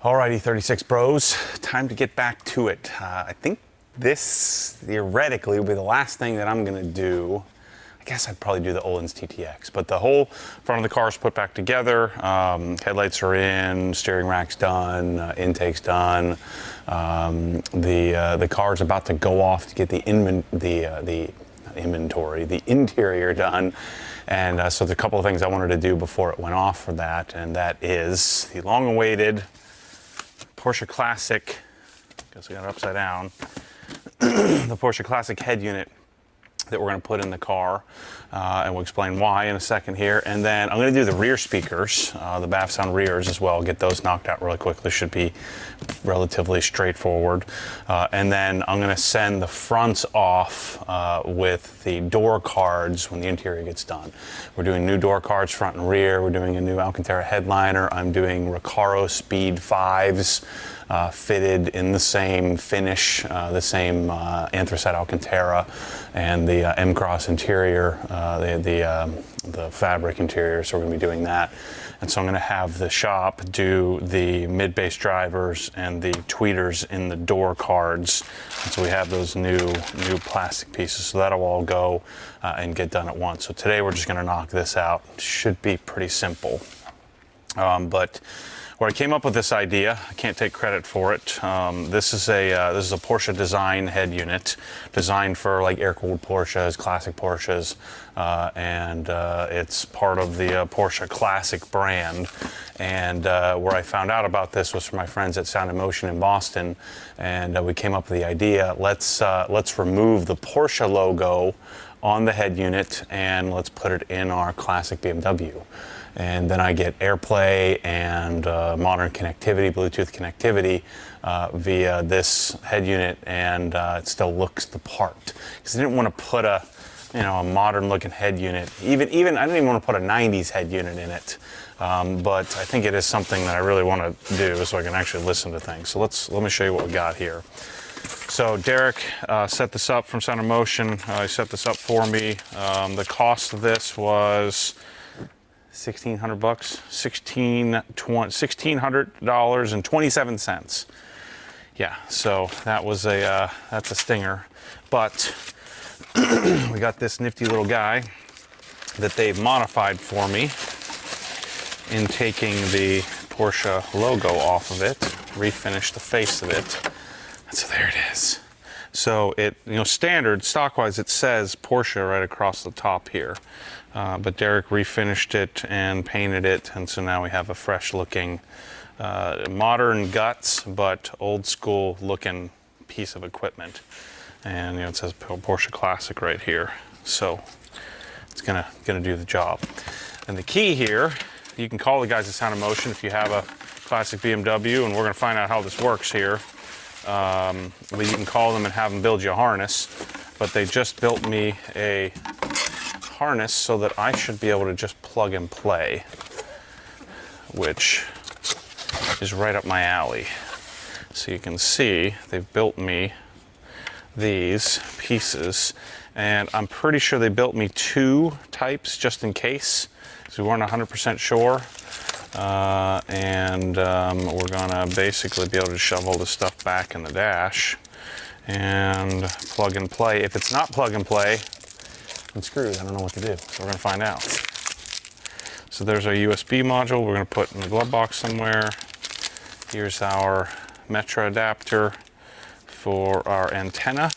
Alright, E36 bros, time to get back to it. I think this theoretically will be the last thing that I'm going to do. I guess I'd probably do the Öhlins TTX, but the whole front of the car is put back together. Headlights are in, steering rack's done, intake's done. The car's about to go off to get the interior done. And so there's a couple of things I wanted to do before it went off for that, and that is the long-awaited Porsche Classic, guess we got it upside down, the Porsche Classic head unit that we're going to put in the car, and we'll explain why in a second here. And then I'm going to do the rear speakers, the Bavsound rears as well, get those knocked out really quickly, should be relatively straightforward. And then I'm going to send the fronts off with the door cards when the interior gets done. We're doing new door cards front and rear, we're doing a new Alcantara headliner, I'm doing Recaro Speed 5s, fitted in the same finish, the same anthracite Alcantara, and the M-Cross interior, the fabric interior, so we're going to be doing that. And so I'm going to have the shop do the mid-base drivers and the tweeters in the door cards. And so we have those new plastic pieces, so that'll all go and get done at once. So today we're just going to knock this out. Should be pretty simple. But where I came up with this idea, I can't take credit for it. This is a Porsche design head unit, designed for like air-cooled Porsches, classic Porsches, and it's part of the Porsche Classic brand. And where I found out about this was from my friends at Sound & Motion in Boston, and we came up with the idea: let's remove the Porsche logo on the head unit and let's put it in our classic BMW. And then I get AirPlay and modern connectivity, Bluetooth connectivity via this head unit, and it still looks the part. Because I didn't want to put a modern looking head unit. Even I didn't even want to put a 90s head unit in it. But I think it is something that I really want to do so I can actually listen to things. So let me show you what we got here. So Derek set this up from Sound & Motion. He set this up for me. The cost of this was $1,600, $1,600.27. Yeah, so that was that's a stinger. But we got this nifty little guy that they've modified for me in taking the Porsche logo off of it, refinished the face of it. And so there it is. So it, standard, stock-wise, it says Porsche right across the top here. But Derek refinished it and painted it, and so now we have a fresh-looking, modern guts, but old-school-looking piece of equipment. And it says Porsche Classic right here, so it's gonna do the job. And the key here, you can call the guys at Sound & Motion if you have a classic BMW, and we're gonna find out how this works here. But you can call them and have them build you a harness, but they just built me a harness so that I should be able to just plug and play, which is right up my alley. So you can see they've built me these pieces, and I'm pretty sure they built me 2 types just in case, so we weren't 100% sure. We're gonna basically be able to shove all this stuff back in the dash and plug and play. If it's not plug and play, I'm screwed. I don't know what to do. So we're gonna find out. So there's our USB module we're gonna put in the glove box somewhere. Here's our Metra adapter for our antenna,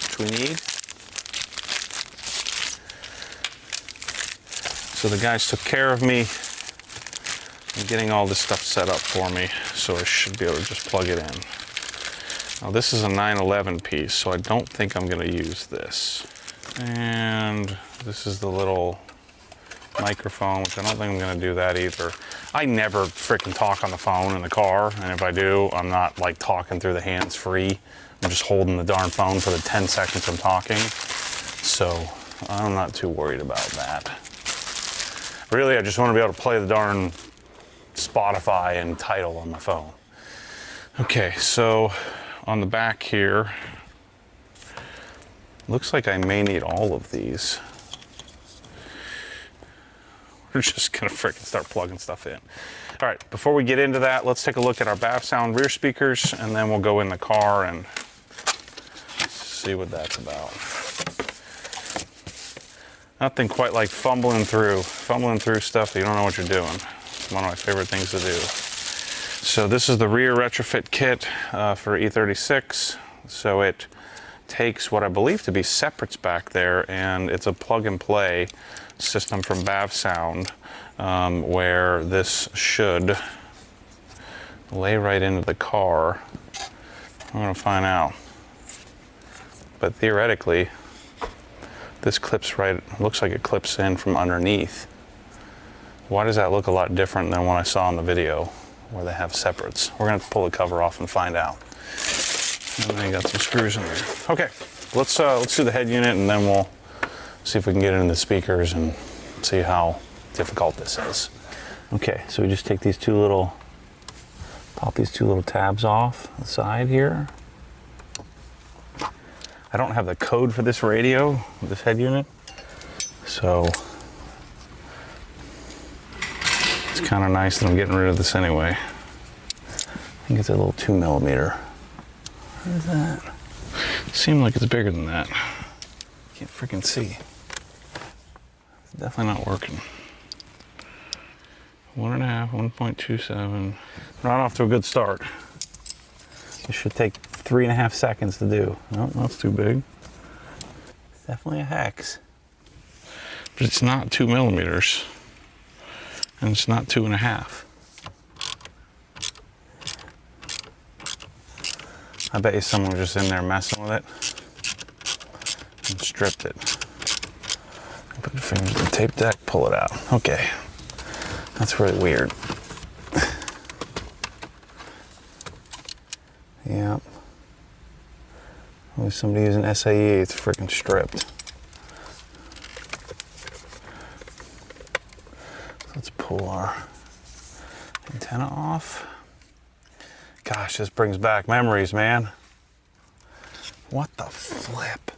which we need. So the guys took care of me in getting all this stuff set up for me, so I should be able to just plug it in. Now this is a 911 piece, so I don't think I'm going to use this. And this is the little microphone, which I don't think I'm going to do that either. I never freaking talk on the phone in the car, and if I do, I'm not like talking through the hands-free. I'm just holding the darn phone for the 10 seconds I'm talking. So I'm not too worried about that. Really, I just want to be able to play the darn Spotify and Tidal on my phone. Okay, so on the back here, looks like I may need all of these. we're just gonna freaking start plugging stuff in. All right, before we get into that, let's take a look at our BAVsound rear speakers, and then we'll go in the car and see what that's about. Nothing quite like fumbling through stuff that you don't know what you're doing. It's one of my favorite things to do. So this is the rear retrofit kit for E36. So it takes what I believe to be separates back there, and it's a plug and play system from Bavsound, where this should lay right into the car. I'm gonna find out. But theoretically, this clips right, looks like it clips in from underneath. Why does that look a lot different than what I saw in the video where they have separates? We're gonna have to pull the cover off and find out. And then you got some screws in there. Okay, let's do the head unit, and then we'll see if we can get into the speakers and see how difficult this is. Okay, so we just take these pop these two little tabs off the side here. I don't have the code for this radio, this head unit, so it's kind of nice that I'm getting rid of this anyway. I think it's a little 2mm. What is that? It seems like it's bigger than that. Can't freaking see. It's definitely not working. 1.5, 1.27. Not off to a good start. It should take 3.5 seconds to do. No, that's too big. It's definitely a hex. But it's not 2mm. And it's not 2.5. I bet you someone was just in there messing with it and stripped it. Put your fingers in the tape deck, pull it out. Okay. That's really weird. Yep. Only somebody using SAE, it's freaking stripped. Let's pull our antenna off. Gosh, this brings back memories, man. What the flip?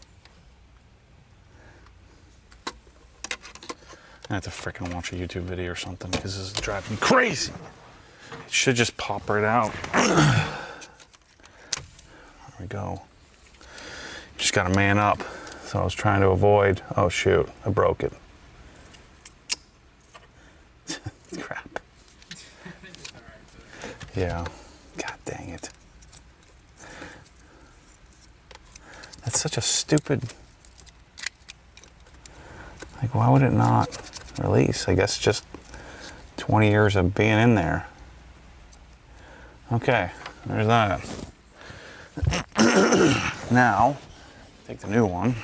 I have to freaking watch a YouTube video or something because this is driving me crazy. It should just pop right out. There we go. Just gotta man up. So I was trying to avoid. Oh shoot, I broke it. Crap. Yeah. God dang it. That's such a stupid. Like, why would it not release? I guess just 20 years of being in there. Okay, there's that. Now, take the new one.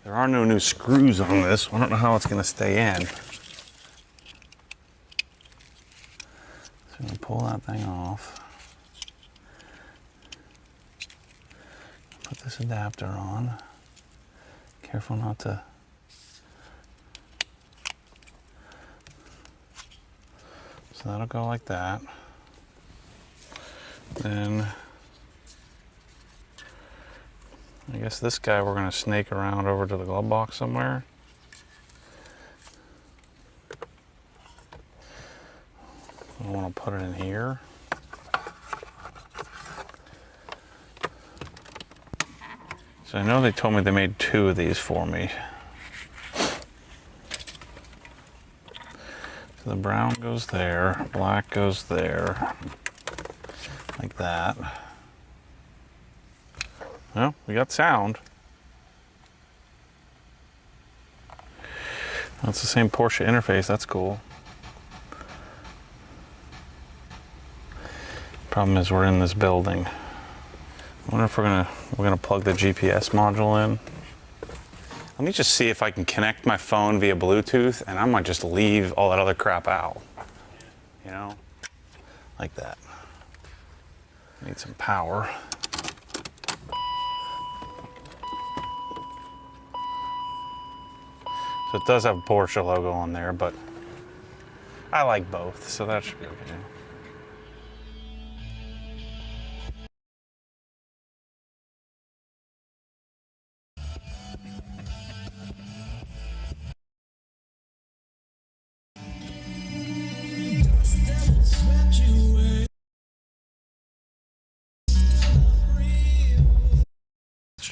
There are no new screws on this. I don't know how it's going to stay in. So I'm going to pull that thing off. Put this adapter on. Careful not to. So that'll go like that. Then I guess this guy we're going to snake around over to the glove box somewhere. I want to put it in here. So I know they told me they made 2 of these for me. So the brown goes there, black goes there, like that. Well, we got sound. That's the same Porsche interface, that's cool. Problem is we're in this building. I wonder if we're gonna plug the GPS module in. Let me just see if I can connect my phone via Bluetooth, and I might just leave all that other crap out. You know? Like that. Need some power. So it does have a Porsche logo on there, but I like both, so that should be okay.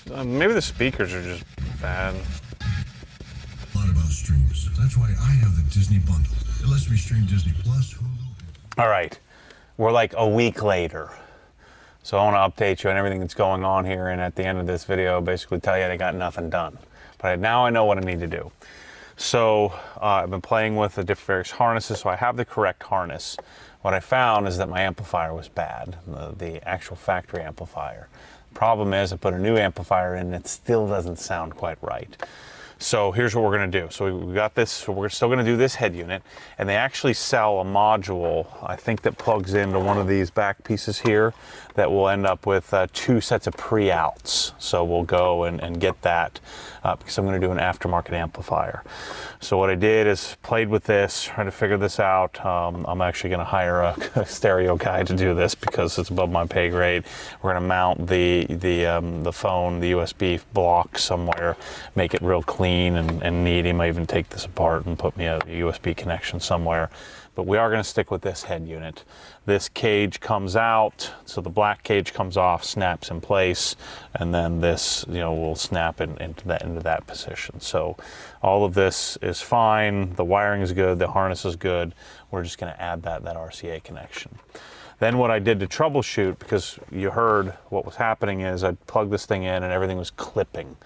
maybe the speakers are just bad. A lot about streams. That's why I have the Disney bundle. It lets me stream Disney Plus, Hulu. All right, we're like a week later. So I want to update you on everything that's going on here, and at the end of this video, basically tell you I got nothing done. But now I know what I need to do. So I've been playing with the different various harnesses, so I have the correct harness. What I found is that my amplifier was bad, the actual factory amplifier. The problem is I put a new amplifier in and it still doesn't sound quite right. So here's what we're going to do. So we got this, so we're still going to do this head unit, and they actually sell a module, I think, that plugs into one of these back pieces here that will end up with 2 sets of pre-outs. So we'll go and get that because I'm going to do an aftermarket amplifier. So what I did is played with this, trying to figure this out. I'm actually going to hire a stereo guy to do this because it's above my pay grade. We're going to mount the phone, the USB block somewhere, make it real clean and neat. He might even take this apart and put me a USB connection somewhere. But we are going to stick with this head unit. This cage comes out, so the black cage comes off, snaps in place, and then this, will snap into that position. So all of this is fine. The wiring is good. The harness is good. We're just going to add that RCA connection. Then what I did to troubleshoot, because you heard what was happening, is I plugged this thing in and everything was clipping.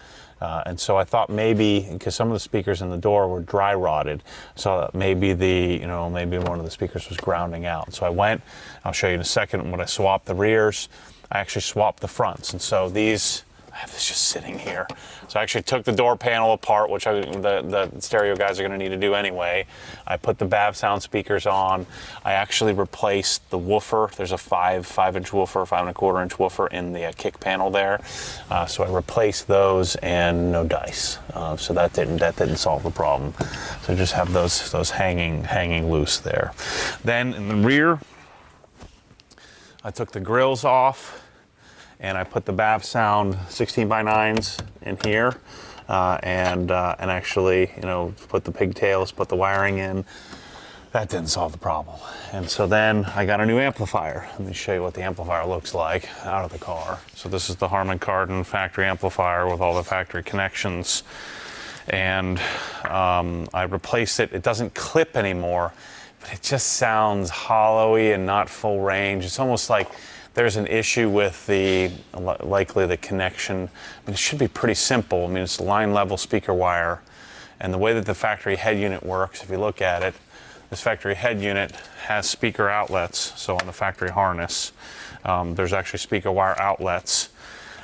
And so I thought maybe, because some of the speakers in the door were dry rotted, so maybe maybe one of the speakers was grounding out. So I went, I'll show you in a second when I swapped the rears, I actually swapped the fronts. And so I have this just sitting here. So I actually took the door panel apart, which the stereo guys are going to need to do anyway. I put the BAVsound speakers on. I actually replaced the woofer. There's a 5-inch woofer, 5.25-inch woofer in the kick panel there. So I replaced those and no dice. So that didn't solve the problem. So I just have those hanging loose there. Then in the rear, I took the grills off. And I put the Bavsound 16x9s in here, and actually, put the pigtails, put the wiring in. That didn't solve the problem. And so then I got a new amplifier. Let me show you what the amplifier looks like out of the car. So this is the Harman Kardon factory amplifier with all the factory connections. And I replaced it. It doesn't clip anymore, but it just sounds hollowy and not full range. It's almost like there's an issue with likely the connection. I mean, it should be pretty simple. I mean, it's line level speaker wire. And the way that the factory head unit works, if you look at it, this factory head unit has speaker outlets. So on the factory harness, there's actually speaker wire outlets.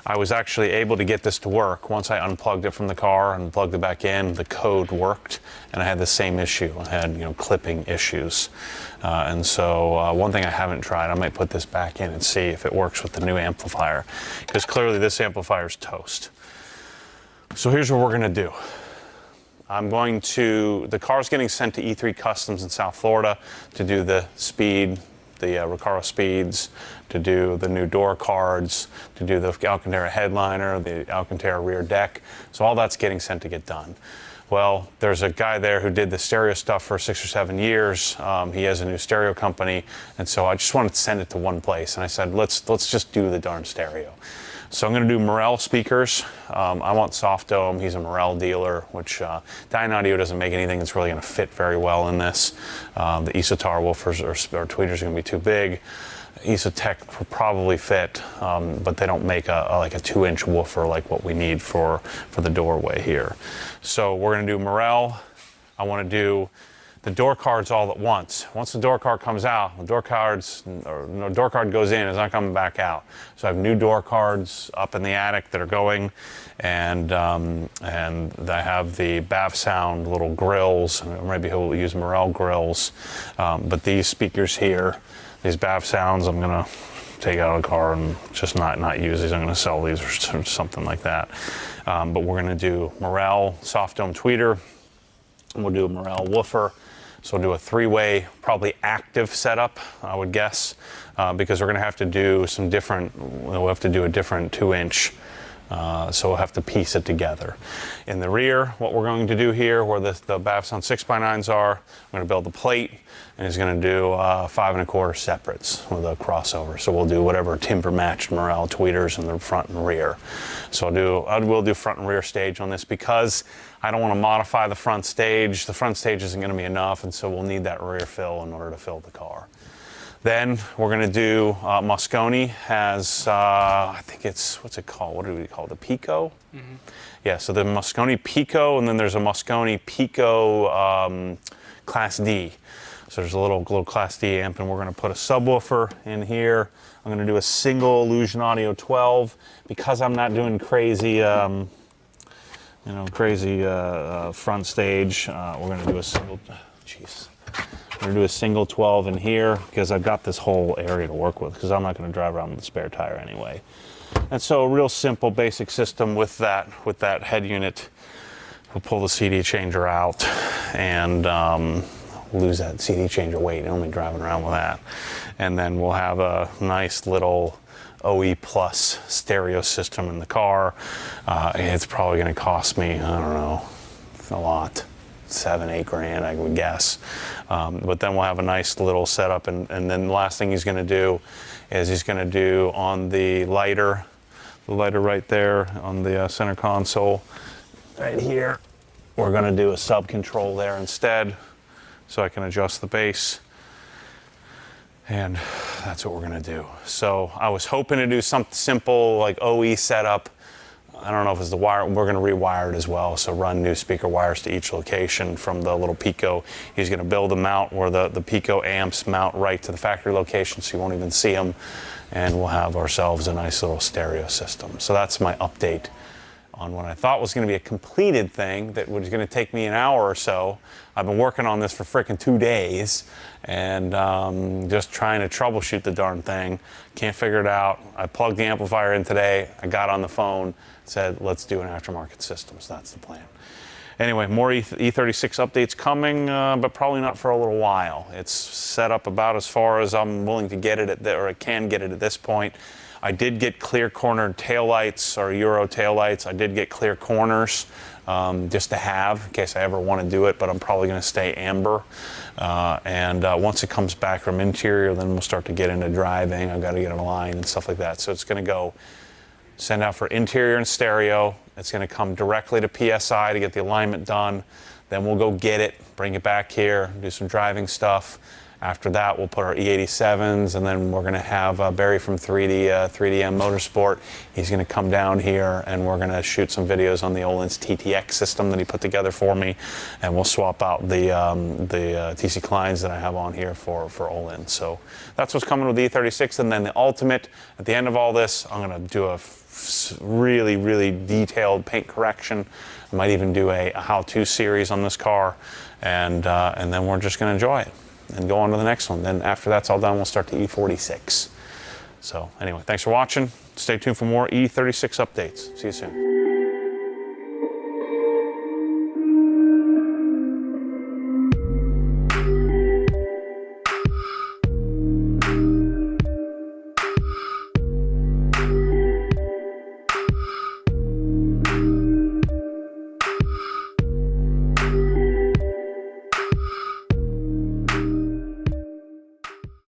I was actually able to get this to work. Once I unplugged it from the car and plugged it back in, the code worked, and I had the same issue. I had, clipping issues. And so one thing I haven't tried, I might put this back in and see if it works with the new amplifier, because clearly this amplifier is toast. So here's what we're going to do. The car's getting sent to E3 Customs in South Florida to do the speed, the Recaro speeds, to do the new door cards, to do the Alcantara headliner, the Alcantara rear deck. So all that's getting sent to get done. Well, there's a guy there who did the stereo stuff for 6 or 7 years. He has a new stereo company, and so I just wanted to send it to one place. And I said, let's just do the darn stereo. So I'm going to do Morel speakers. I want Soft Dome. He's a Morel dealer, which Dyne Audio doesn't make anything that's really going to fit very well in this. The Isotar woofers or tweeters are going to be too big. Isotech will probably fit, but they don't make like a 2-inch woofer like what we need for the doorway here. So we're going to do Morel. I want to do the door cards all at once. Once the door card comes out, the door card goes in, it's not coming back out. So I have new door cards up in the attic that are going, and I have the Bavsound little grills. Maybe he'll use Morel grills, but these speakers here, these Bavsounds, I'm gonna take out of the car and just not use these. I'm gonna sell these or something like that. But we're gonna do Morel Soft Dome tweeter, and we'll do a Morel woofer. So we'll do a 3-way, probably active setup, I would guess, because we're going to have to do some different. We'll have to do a different 2-inch So we'll have to piece it together. In the rear, what we're going to do here, where the BAVsound 6x9s are, I'm going to build the plate, and he's going to do 5 1/4 separates with a crossover. So we'll do whatever timber matched morale tweeters in the front and rear. So we'll do front and rear stage on this because I don't want to modify the front stage. The front stage isn't going to be enough, and so we'll need that rear fill in order to fill the car. Then we're going to do Moscone has, I think it's, what's it called? What do we call it? The Pico? Mm-hmm. Yeah, so the Moscone Pico, and then there's a Moscone Pico Class D. So there's a little Class D amp, and we're going to put a subwoofer in here. I'm going to do a single Illusion Audio 12 because I'm not doing crazy, front stage. We're going to do a single, I'm going to do a single 12 in here because I've got this whole area to work with because I'm not going to drive around with the spare tire anyway. And so a real simple basic system with that head unit. We'll pull the CD changer out and lose that CD changer weight, only driving around with that. And then we'll have a nice little OE Plus stereo system in the car. It's probably going to cost me, I don't know, a lot. 7-8 grand, I would guess. But then we'll have a nice little setup, and then the last thing he's going to do is he's going to do on the lighter right there on the center console, right here. We're going to do a sub control there instead, so I can adjust the bass. And that's what we're going to do. So I was hoping to do something simple like OE setup. I don't know if it's the wire, we're going to rewire it as well, so run new speaker wires to each location from the little Pico. He's going to build them out where the Pico amps mount right to the factory location, so you won't even see them, and we'll have ourselves a nice little stereo system. So that's my update on what I thought was going to be a completed thing that was going to take me an hour or so. I've been working on this for frickin' 2 days and just trying to troubleshoot the darn thing. Can't figure it out. I plugged the amplifier in today. I got on the phone, said, let's do an aftermarket system. So that's the plan. Anyway, more E36 updates coming, but probably not for a little while. It's set up about as far as I'm willing to get it or I can get it at this point. I did get clear cornered taillights or Euro taillights. I did get clear corners just to have in case I ever want to do it, but I'm probably going to stay amber. Once it comes back from interior, then we'll start to get into driving. I've got to get a line and stuff like that. So it's going to go send out for interior and stereo. It's going to come directly to PSI to get the alignment done. Then we'll go get it, bring it back here, do some driving stuff. After that, we'll put our E37s, and then we're going to have Barry from 3DM Motorsport. He's going to come down here, and we're going to shoot some videos on the Olin's TTX system that he put together for me, and we'll swap out the TC Kleins that I have on here for Olin. So that's what's coming with the E36, and then the Ultimate. At the end of all this, I'm going to do a really, really detailed paint correction. I might even do a how-to series on this car, and then we're just going to enjoy it and go on to the next one. Then after that's all done, we'll start the E46. So anyway, thanks for watching. Stay tuned for more E36 updates. See you soon.